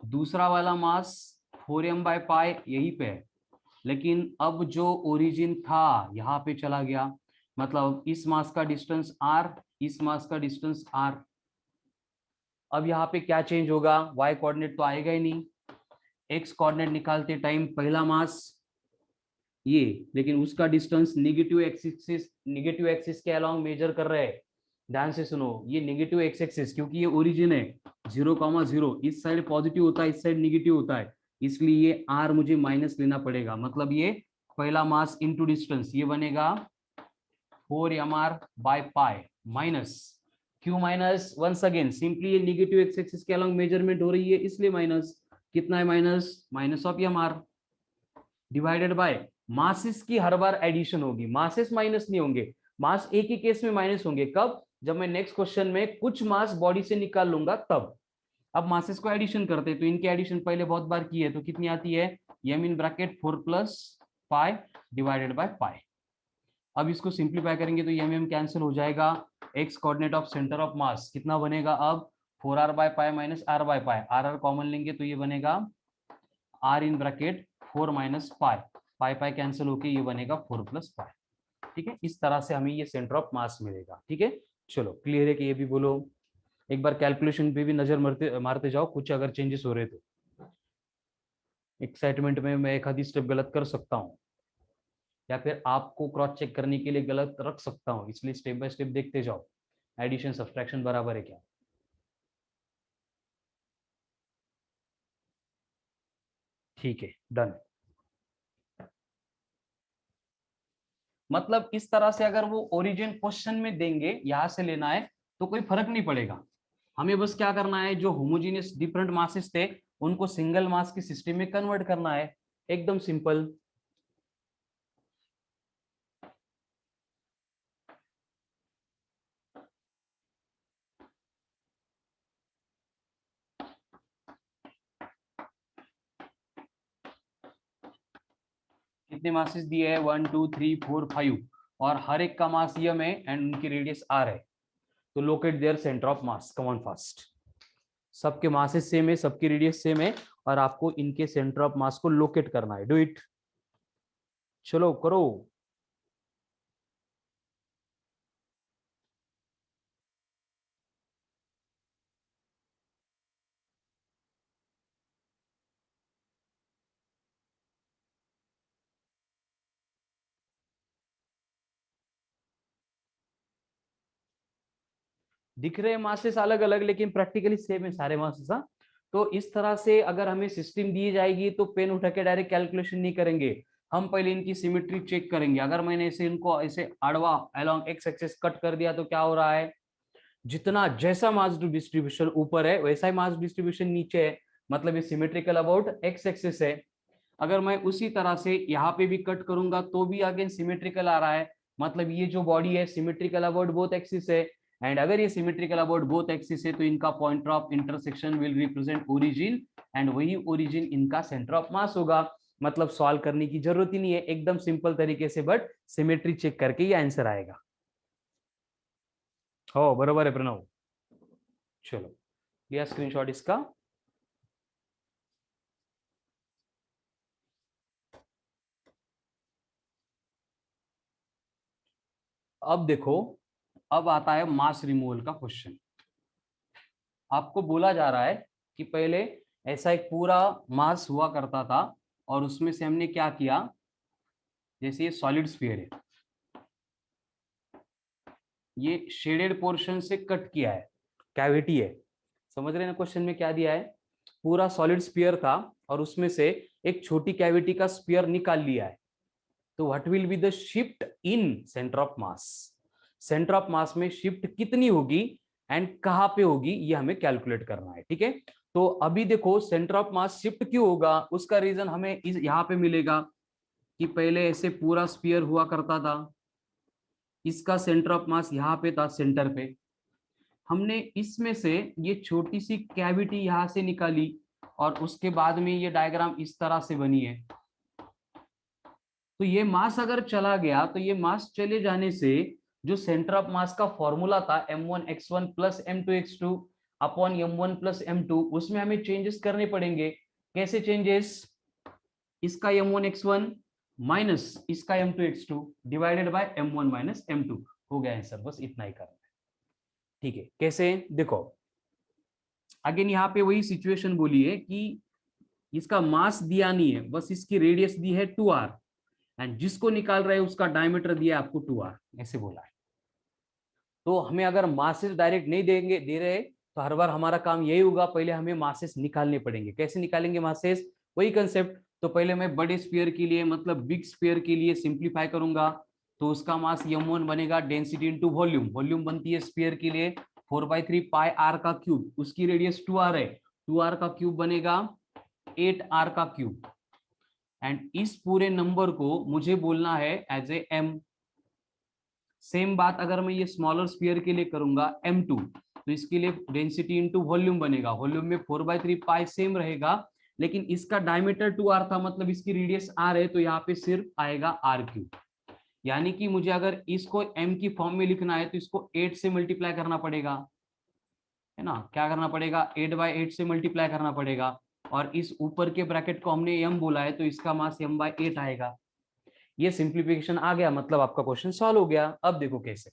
दूसरा वाला मास 4m बाय पाई यहीं पे है, लेकिन अब जो ओरिजिन था यहाँ पे चला गया, मतलब इस मास का डिस्टेंस r, इस मास का डिस्टेंस r। अब यहाँ पे क्या चेंज होगा, y कोऑर्डिनेट तो आएगा ही नहीं, x कोऑर्डिनेट निकालते टाइम पहला मास ये, लेकिन उसका डिस्टेंस निगेटिव एक्सिस के अलोंग मेजर कर रहे हैं, ध्यान से सुनो, ये निगेटिव एक्स एक्सिस, क्योंकि ये ओरिजिन है 0,0, इस साइड पॉजिटिव होता है, इस साइड निगेटिव होता है, इसलिए ये r मुझे माइनस लेना पड़ेगा, मतलब ये पहला मास इंटू डिस्टेंस, ये बनेगा 4mr बाय पाई माइनस, क्यों माइनस, वंस अगेन सिंपली ये निगेटिव एक्स एक्सिस के अलोंग मेजरमेंट हो रही है इसलिए माइनस, कितना है minus, minus of mr divided by masses की हर बार एडिशन होगी, मासेस माइनस नहीं होंगे, मास एक ही केस में माइनस होंगे, कब, जब मैं नेक्स्ट क्वेश्चन में कुछ मास बॉडी से निकाल लूंगा तब। अब मासेस को एडिशन करते हैं, तो इनकी एडिशन पहले बहुत बार की है, तो कितनी आती है, m in bracket 4 plus pi divided by pi. अब इसको सिंप्लीफाई करेंगे तो यम यम कैंसिल हो जाएगा, x coordinate of centre of मास कितना बनेगा अब, 4r by pi minus r by pi, r common लेंगे तो ये बनेगा r इन ब्रैकेट 4 माइनस पाई, पाई पाई कैंसिल होके ये बनेगा 4 प्लस पाई। ठीक है, इस तरह से हमें ये सेंटर ऑफ मास मिलेगा। ठीक है, चलो क्लियर है कि ये भी बोलो। एक बार कैलकुलेशन पे भी नजर मारते मारते जाओ, कुछ अगर चेंजेस हो रहे तो। एक्साइटमेंट में मैं एक आधी स्टेप गलत कर सकता हूँ, या फिर आपको क्रॉस चेक करने के लिए गलत रख सकता हूँ, इसलिए स्टेप बाय स्टेप देखते जाओ एडिशन सब्सट्रैक्शन बराबर है क्या। ठीक है, डन। मतलब इस तरह से अगर वो ओरिजिन क्वेश्चन में देंगे यहां से लेना है तो कोई फर्क नहीं पड़ेगा, हमें बस क्या करना है, जो होमोजीनियस डिफरेंट मासेस थे उनको सिंगल मास के सिस्टम में कन्वर्ट करना है, एकदम सिंपल। कितने मासेस दिए है, 1 2 3 4 5, और हर एक का मास यम है एंड उनकी रेडियस आर है। तो locate their centre of mass, come on fast. सबके मासेस सेम है, सबकी रेडियस सेम है, और आपको इनके सेंटर ऑफ मास को लोकेट करना है। डू इट, चलो करो। दिख रहे हैं मासेस अलग अलग, लेकिन प्रैक्टिकली सेम है सारे मासेस। हाँ, तो इस तरह से अगर हमें सिस्टम दी जाएगी तो पेन उठा के डायरेक्ट कैलकुलेशन नहीं करेंगे, हम पहले इनकी सिमेट्री चेक करेंगे। अगर मैंने इसे इनको ऐसे अड़वा अलोंग एक्स एक्सिस कट कर दिया तो क्या हो रहा है, जितना जैसा मास डिस्ट्रीब्यूशन ऊपर है वैसा ही मास डिस्ट्रीब्यूशन नीचे है, मतलब ये सिमेट्रिकल अबाउट एक्स एक्सिस है। अगर मैं उसी तरह से यहाँ पे भी कट करूंगा तो भी अगेन सिमेट्रिकल आ रहा है, मतलब ये जो बॉडी है सिमेट्रिकल अबाउट बोथ एक्सिस है। एंड अगर ये सिमेट्रिकल अबाउट बोथ एक्सिस है तो इनका point of intersection will represent origin, and वही ओरिजिन इनका सेंटर ऑफ मास होगा। मतलब सॉल्व करने की जरूरत ही नहीं है, एकदम सिंपल तरीके से, बट सिमेट्री चेक करके ये आंसर आएगा। हो बरोबर है प्रणव, चलो लिया स्क्रीनशॉट इसका। अब देखो, अब आता है मास रिमूवल का क्वेश्चन। आपको बोला जा रहा है कि पहले ऐसा एक पूरा मास हुआ करता था, और उसमें से हमने क्या किया, जैसे ये सॉलिड स्फीयर है, ये शेडेड पोर्शन से कट किया है, कैविटी है। समझ रहे हैं ना क्वेश्चन में क्या दिया है, पूरा सॉलिड स्फीयर था और उसमें से एक छोटी कैविटी का स्फीयर निकाल लिया है। तो what will be the shift in centre of mass, centre of मास में शिफ्ट कितनी होगी एंड कहां पे होगी, ये हमें कैलकुलेट करना है। ठीक है, तो अभी देखो सेंटर ऑफ मास शिफ्ट क्यों होगा, उसका रीजन हमें इस यहां पे मिलेगा कि पहले ऐसे पूरा स्फीयर हुआ करता था, इसका सेंटर ऑफ मास यहाँ पे था सेंटर पे, हमने इसमें से ये छोटी सी कैविटी यहां से निकाली, और उसके बाद में ये डायग्राम इस तरह से बनी है। तो ये मास अगर चला गया तो ये मास चले जाने से जो सेंटर ऑफ मास का फॉर्मूला था m1x1 plus m2x2 upon m1 plus m2, उसमें हमें चेंजेस करने पड़ेंगे। कैसे चेंजेस, इसका m1x1 माइनस इसका m2x2 divided by m1 minus m2, हो गया आंसर, बस इतना ही करना है। ठीक है, कैसे देखो, अगेन यहाँ पे वही सिचुएशन बोली है कि इसका मास दिया नहीं है, बस इसकी रेडियस दी है 2r, एंड जिसको निकाल रहे हैं उसका डायमीटर दिया है आपको 2r, ऐसे बोला है। तो हमें अगर मासेस डायरेक्ट नहीं देंगे दे रहे तो हर बार हमारा काम यही होगा, पहले हमें मासेस निकालने पड़ेंगे। कैसे निकालेंगे मासेस, वही कंसेप्ट। तो पहले मैं बड़े स्फीयर के लिए, मतलब बिग स्फीयर के लिए सिंप्लीफाई करूंगा, तो उसका मास m1 बनेगा डेंसिटी इंटू वॉल्यूम, वॉल्यूम बनती है स्फीयर के लिए 4/3 पाई आर का क्यूब, उसकी रेडियस 2r है, 2r का क्यूब बनेगा 8r का क्यूब, एंड इस पूरे नंबर को मुझे बोलना है एज ए m। सेम बात अगर मैं ये स्मॉलर स्फीयर के लिए करूंगा m2, तो इसके लिए डेंसिटी इंटू वॉल्यूम बनेगा, वॉल्यूम में 4/3 पाई सेम रहेगा, लेकिन इसका डायमीटर 2r था, मतलब इसकी रेडियस r है, तो यहाँ पे सिर्फ आएगा r3। यानी कि मुझे अगर इसको m की फॉर्म में लिखना है तो इसको 8 से मल्टीप्लाई करना पड़ेगा, है ना, क्या करना पड़ेगा, 8/8 से मल्टीप्लाई करना पड़ेगा, और इस ऊपर के ब्रैकेट को हमने m बोला है तो इसका मास m/8 आएगा। ये सिंप्लीफिकेशन आ गया, मतलब आपका क्वेश्चन सॉल्व हो गया। अब देखो कैसे,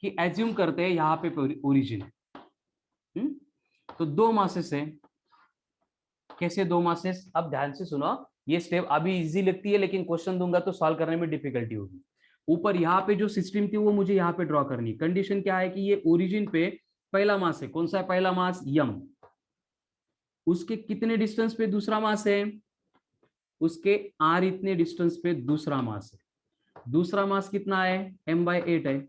कि एज्यूम करते हैं यहाँ पे ओरिजिन है, तो दो मासेस है। कैसे दो मासेस? अब ध्यान से सुनो, ये स्टेप अभी इजी लगती है लेकिन क्वेश्चन दूंगा तो सॉल्व करने में डिफिकल्टी होगी। ऊपर यहाँ पे जो सिस्टम थी वो मुझे यहाँ पे ड्रॉ करनी। कंडीशन क्या है कि ये ओरिजिन पे पहला मास है। कौन सा है पहला मास? यम। उसके कितने डिस्टेंस पे दूसरा मास है? उसके आर इतने डिस्टेंस पे दूसरा मास है। दूसरा मास कितना है? m/8 है।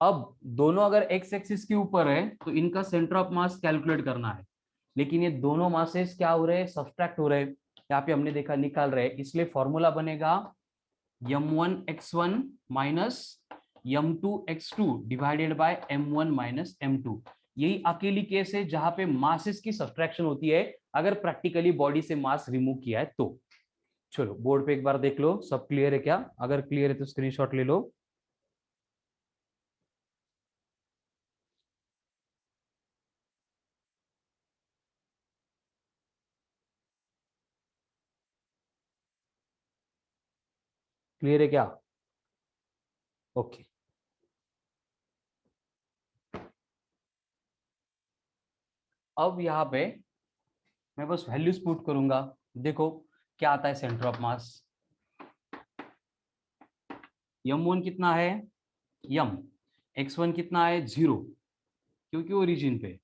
अब दोनों अगर एक्स एक्सिस के ऊपर है तो इनका सेंटर ऑफ मास कैलकुलेट करना है, लेकिन ये दोनों मासेस क्या हो रहे हैं? सब्सट्रैक्ट हो रहे हैं। यहाँ पे हमने देखा निकाल रहे हैं, इसलिए फॉर्मूला बनेगा m1x1 minus m2x2 divided by m1 minus m2। यही अकेली केस है जहां पे मासेस की सब्सट्रैक्शन होती है, अगर प्रैक्टिकली बॉडी से मास रिमूव किया है तो। चलो बोर्ड पे एक बार देख लो, सब क्लियर है क्या? अगर क्लियर है तो स्क्रीनशॉट ले लो। क्लियर है क्या? ओके। अब यहाँ पे मैं बस वैल्यूज पुट करूंगा। देखो क्या आता है सेंटर ऑफ मास। m1 कितना है? यम। x1 कितना है? 0, क्योंकि ओरिजिन पे।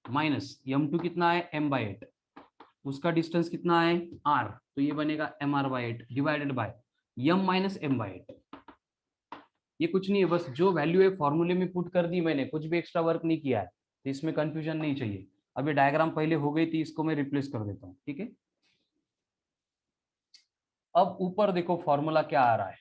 माइनस m2 कितना है? m/8। उसका डिस्टेंस कितना है? r, तो ये बनेगा mr/8 divided by m minus m/8। ये कुछ नहीं है, बस जो वैल्यू है फॉर्मूले में पुट कर दी मैंने, कुछ भी एक्स्ट्रा वर्क नहीं किया है, तो इसमें कंफ्यूजन नहीं चाहिए। अब ये डायग्राम पहले हो गई थी, इसको मैं रिप्लेस कर देता हूँ, ठीक है। अब ऊपर देखो फॉर्मूला क्या आ रहा है,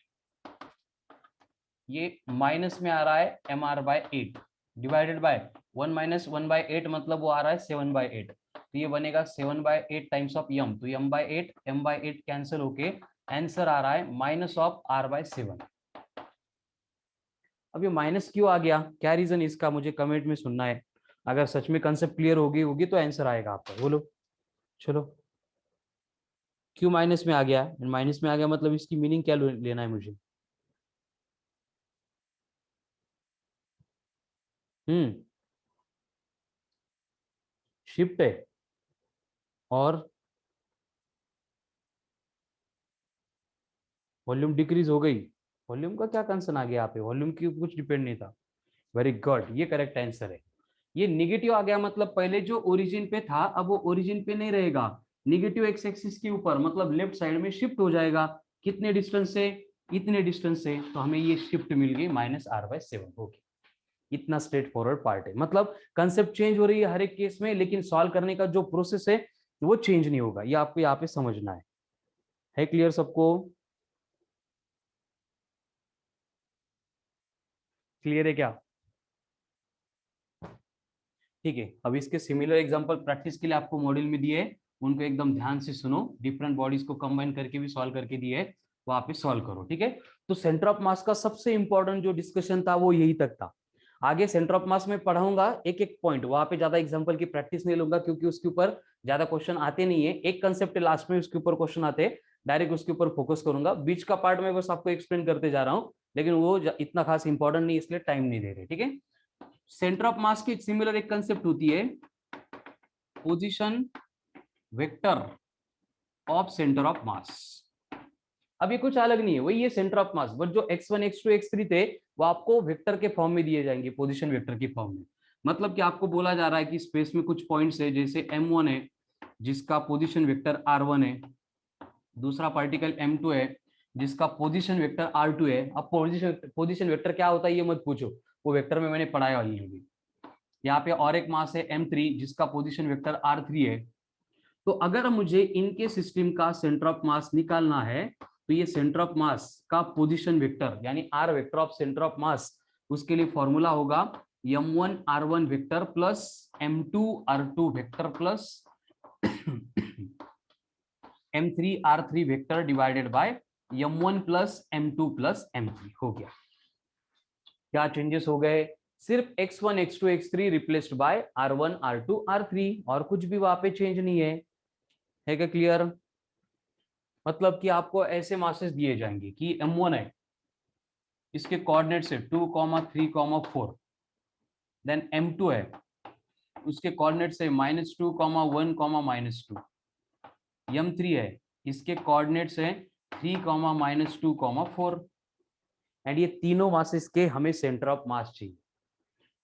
ये माइनस में आ रहा है mr/8 डिवाइडेड बाय 1 माइनस 1/8, मतलब वो आ रहा है 7/8। तो ये बनेगा 7/8 टाइम्स ऑफ m, तो m/8 कैंसिल होके आंसर आ रहा है माइनस ऑफ r/7। अब ये माइनस क्यों आ गया? क्या रीजन इसका मुझे कमेंट में सुनना है। अगर सच में कंसेप्ट क्लियर होगी होगी तो आंसर आएगा आपका, बोलो। चलो, क्यों माइनस में आ गया? माइनस में आ गया मतलब इसकी मीनिंग क्या लेना है मुझे? हम्म। शिफ्ट है। और वॉल्यूम डिक्रीज हो गई। वॉल्यूम का क्या कंसर्न आ गया यहाँ पे? वॉल्यूम की कुछ डिपेंड नहीं था। वेरी गुड, ये करेक्ट आंसर है। ये निगेटिव आ गया मतलब पहले जो ओरिजिन पे था अब वो ओरिजिन पे नहीं रहेगा, निगेटिव एक्स एक्सिस के ऊपर, मतलब लेफ्ट साइड में शिफ्ट हो जाएगा। कितने डिस्टेंस से? इतने डिस्टेंस से, तो हमें ये शिफ्ट मिल गई -r/7। ओके, इतना स्ट्रेट फॉरवर्ड पार्ट है, मतलब कंसेप्ट चेंज हो रही है हर एक केस में, लेकिन सॉल्व करने का जो प्रोसेस है वो चेंज नहीं होगा। ये आपको यहाँ पे समझना है क्लियर सबको? क्लियर है क्या? ठीक है, अब इसके सिमिलर एग्जांपल प्रैक्टिस के लिए आपको मॉड्यूल में दिए, उनको एकदम ध्यान से सुनो। डिफरेंट बॉडीज को कंबाइन करके भी सॉल्व करके दिए है, वो आप सॉल्व करो, ठीक है। तो सेंटर ऑफ मास का सबसे इंपॉर्टेंट जो डिस्कशन था वो यही तक था। आगे सेंटर ऑफ मास में पढ़ाऊंगा एक एक पॉइंट, वहां पे ज्यादा एग्जांपल की प्रैक्टिस नहीं लूंगा क्योंकि उसके ऊपर ज्यादा क्वेश्चन आते नहीं है। एक कंसेप्ट लास्ट में उसके ऊपर क्वेश्चन आते हैं, डायरेक्ट उसके ऊपर फोकस करूंगा। बीच का पार्ट में बस आपको एक्सप्लेन करते जा रहा हूँ, लेकिन वो इतना खास इंपॉर्टेंट नहीं, इसलिए टाइम नहीं दे रहे, ठीक है। सेंटर ऑफ मास की सिमिलर एक कंसेप्ट होती है position vector of centre of mass. अब ये कुछ अलग नहीं है, वही ये सेंटर ऑफ मास, बट जो x1 x2 x3 थे वो आपको वेक्टर के फॉर्म में दिए जाएंगे, पोजीशन वेक्टर की फॉर्म में। मतलब कि आपको बोला जा रहा है कि स्पेस में कुछ पॉइंट्स है, जैसे m1 है जिसका पोजीशन वेक्टर r1 है, दूसरा पार्टिकल m2 है जिसका पोजीशन वेक्टर r2 है। अब पोजीशन वेक्टर क्या होता है ये मत पूछो, वो वेक्टर में मैंने पढ़ाया ऑलरेडी। यहाँ पे और एक मास है m3 जिसका पोजीशन वेक्टर r3 है। तो अगर मुझे इनके सिस्टम का सेंटर ऑफ मास निकालना है तो ये सेंटर ऑफ मास का पोजीशन वेक्टर यानी r vector of centre of mass, उसके लिए फॉर्मूला होगा m1 r1 vector plus m2 r2 vector plus m3 r3 vector divided by m1 plus m2 plus m3। हो गया। क्या चेंजेस हो गए? सिर्फ x1 x2 x3 replaced by r1 r2 r3, और कुछ भी वहां पे चेंज नहीं है क्या? क्लियर? मतलब कि आपको ऐसे मासेस दिए जाएंगे कि m1 है, इसके कोऑर्डिनेट्स है 2,3,4। देन m2 है, उसके कोऑर्डिनेट्स है -2, 1, -2। m3 है, इसके कोऑर्डिनेट्स है 3, -2, 4। एंड ये तीनों मासेस के हमें सेंटर ऑफ मास चाहिए।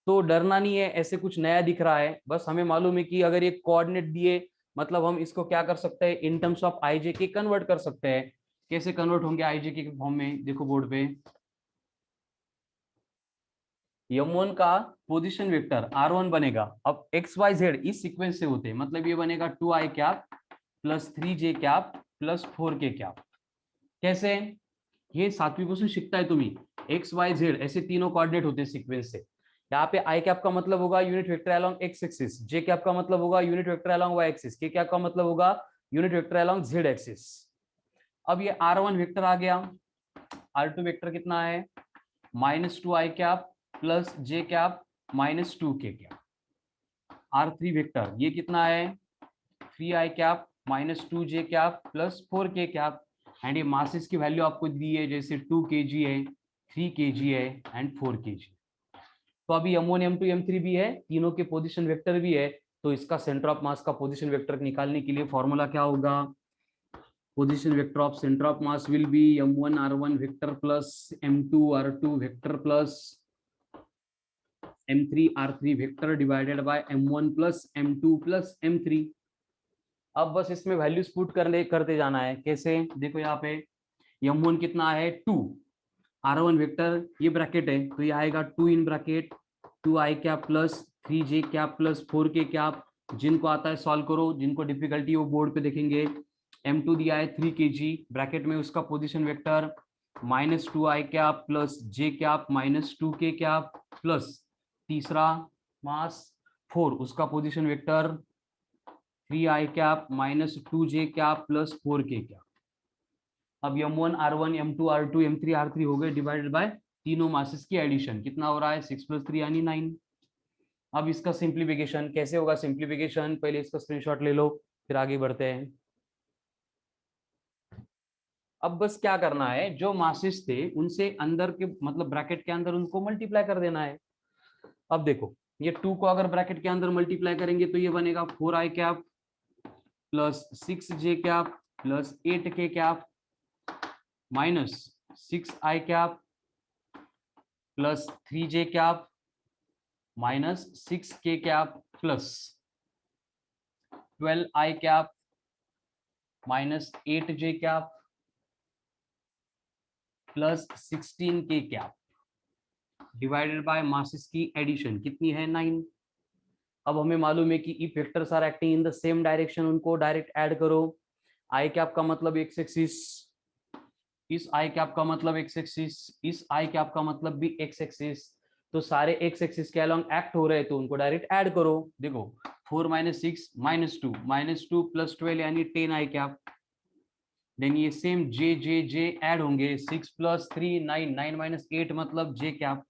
तो डरना नहीं है, ऐसे कुछ नया दिख रहा है, बस हमें मालूम है कि अगर ये कोऑर्डिनेट दिए मतलब हम इसको क्या कर सकते हैं, इन टर्म्स ऑफ आईजे के कन्वर्ट कर सकते हैं। कैसे कन्वर्ट होंगे आईजे के फॉर्म में, देखो बोर्ड पे m1 का पोजीशन वेक्टर r1 बनेगा। अब एक्स वाई जेड इस सीक्वेंस से होते हैं, मतलब ये बनेगा 2i cap plus 3j cap plus 4k cap. कैसे, ये 7वीं क्वेश्चन शिखता है तुम्हें, एक्स वाई जेड ऐसे तीनों कोऑर्डिनेट होते हैं सीक्वेंस से। यहाँ पे आई कैप का मतलब होगा unit vector along x axis, j cap का मतलब होगा unit vector along y axis, k cap का मतलब होगा unit vector along z axis. अब ये r1 वेक्टर आ गया, r2 वेक्टर कितना है -2i cap plus j cap -2k cap. r3 vector ये कितना है 3i cap -2j cap plus 4k cap. And ये मासेस की वैल्यू आपको दी है, जैसे 2 kg है, 3 kg है एंड 4 kg। तो अभी m1 m2 m3 भी है, तीनों के पोजीशन वेक्टर भी है। तो इसका सेंटर ऑफ मास का पोजीशन वेक्टर निकालने के लिए फॉर्मूला क्या होगा, position vector of centre of mass will be m1 r1 vector plus m2 r2 vector plus m3 r3 vector divided by m1 plus m2 plus m3। अब बस इसमें values put करते जाना है। कैसे, देखो यहाँ पे m1 कितना है 2, r1 वेक्टर ये ब्रैकेट है तो ये आएगा 2 in bracket 2i cap plus 3j cap plus 4k cap. जिनको आता है सॉल्व करो, जिनको डिफिकल्टी वो बोर्ड पे देखेंगे। m2 दिया है 3 kg, ब्रैकेट में उसका position vector -2i cap plus j cap -2k cap plus तीसरा मास 4, उसका position vector 3i cap -2j cap plus 4k cap. अब m1 r1 m2 r2 m3 r3 हो गए डिवाइडेड बाय तीनों मासेस की एडिशन, कितना हो रहा है 6 + 3 यानी 9। अब इसका सिंप्लीफिकेशन कैसे होगा, सिंप्लीफिकेशन पहले इसका स्क्रीनशॉट ले लो फिर आगे बढ़ते हैं। अब बस क्या करना है, जो मासेस थे उनसे अंदर के मतलब ब्रैकेट के अंदर उनको मल्टीप्लाई कर देना है। अब देखो ये 2 को अगर ब्रैकेट के अंदर मल्टीप्लाई करेंगे तो ये बनेगा 4i cap plus 6j cap plus 8k cap minus 6i cap plus 3j cap minus 6k cap plus 12i cap minus 8j cap plus 16k cap divided by masses की addition कितनी है 9। अब हमें मालूम है कि if vectors are acting in the same direction, उनको direct add करो। आई कैप का मतलब एक्स एक्सिस, इस आई कैप का मतलब एक्स एक्सिस, इस आई कैप का मतलब भी एक्स एक्सिस। तो सारे एक्स एक्सिस के अलोंग एक्ट हो रहे हैं तो उनको डायरेक्ट ऐड करो। देखो 4 - 6 -2 प्लस 12 यानी 10 आई कैप। देन ये सेम जे जे जे ऐड होंगे, 6 + 3 9, 9 - 8 मतलब जे कैप।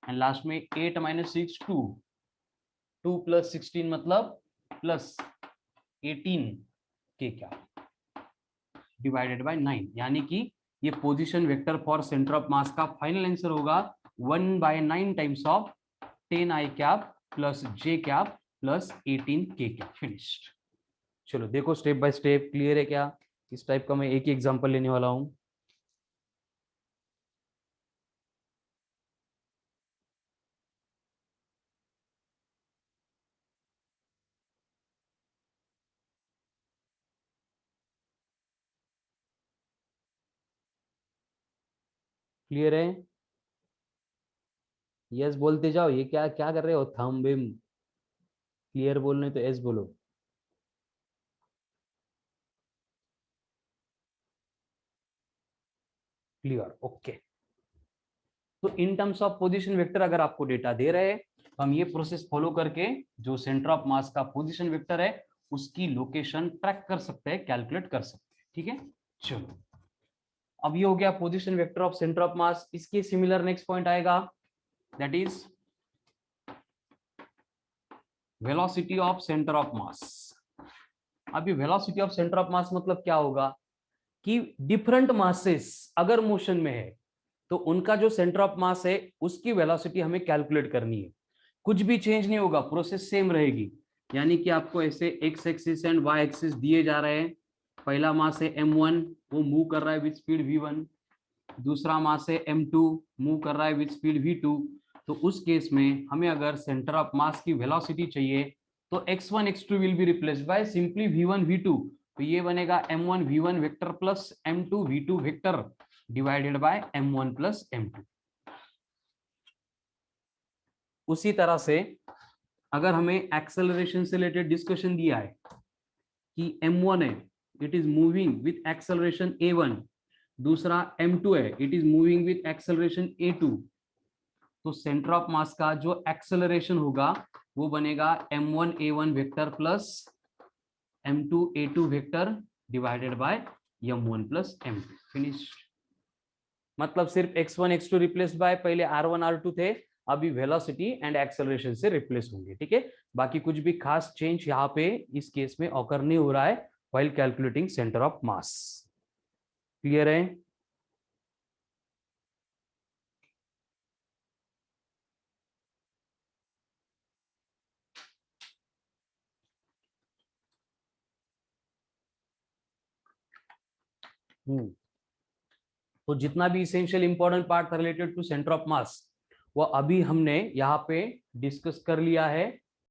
एंड लास्ट में 8 - 6 2, 2 + 16 मतलब प्लस 18 के कैप डिवाइडेड बाय 9। यानी कि ये position vector for centre of mass का फाइनल आंसर होगा 1/9 times of 10i cap plus j cap plus 18k cap. Finished. चलो देखो स्टेप बाय स्टेप क्लियर है क्या, इस टाइप का मैं एक ही एग्जांपल लेने वाला हूं। क्लियर है, यस बोलते जाओ, ये क्या क्या कर रहे हो थंब बिम, क्लियर बोलने तो यस बोलो। Clear, okay. तो in terms of position vector अगर आपको डेटा दे रहे हैं तो हम ये प्रोसेस फॉलो करके जो सेंटर ऑफ मास का पोजीशन वेक्टर है उसकी लोकेशन ट्रैक कर सकते हैं, कैलकुलेट कर सकते हैं। ठीक है, चलो अब ये हो गया position vector of centre of mass. इसके सिमिलर नेक्स्ट पॉइंट आएगा that is velocity of centre of mass. अभी velocity of centre of mass मतलब क्या होगा, कि डिफरेंट मासेस अगर मोशन में है तो उनका जो सेंटर ऑफ मास है उसकी वेलोसिटी हमें कैलकुलेट करनी है। कुछ भी चेंज नहीं होगा, प्रोसेस सेम रहेगी। यानी कि आपको ऐसे x axis and y axis दिए जा रहे हैं। पहला मास है m1, वो मूव कर रहा है विद स्पीड v1। दूसरा मास है m2, मूव कर रहा है विद स्पीड v2। तो उस केस में हमें अगर सेंटर ऑफ मास की वेलोसिटी चाहिए तो x1 x2 will be replaced by simply v1 v2। तो ये बनेगा m1 v1 vector plus m2 v2 vector divided by m1 plus m2। उसी तरह से अगर हमें एक्सेलरेशन से रिलेटेड डिस्कशन दिया है कि m1 है, it is moving with acceleration a1। दूसरा m2 है, it is moving with acceleration a2। तो सेंटर ऑफ मास का जो एक्सेलरेशन होगा वो बनेगा m1 a1 vector plus m2 a2 vector divided by m1 plus m2। Finish. मतलब सिर्फ x1 x2 रिप्लेस बाय पहले r1 r2 थे, अभी वेलोसिटी एंड एक्सेलरेशन से रिप्लेस होंगे। ठीक है, बाकी कुछ भी खास चेंज यहाँ पे इस केस में ऑकर नहीं हो रहा है while calculating centre of mass. Clear है? तो जितना भी essential important part related to centre of mass वो अभी हमने यहाँ पे डिस्कस कर लिया है।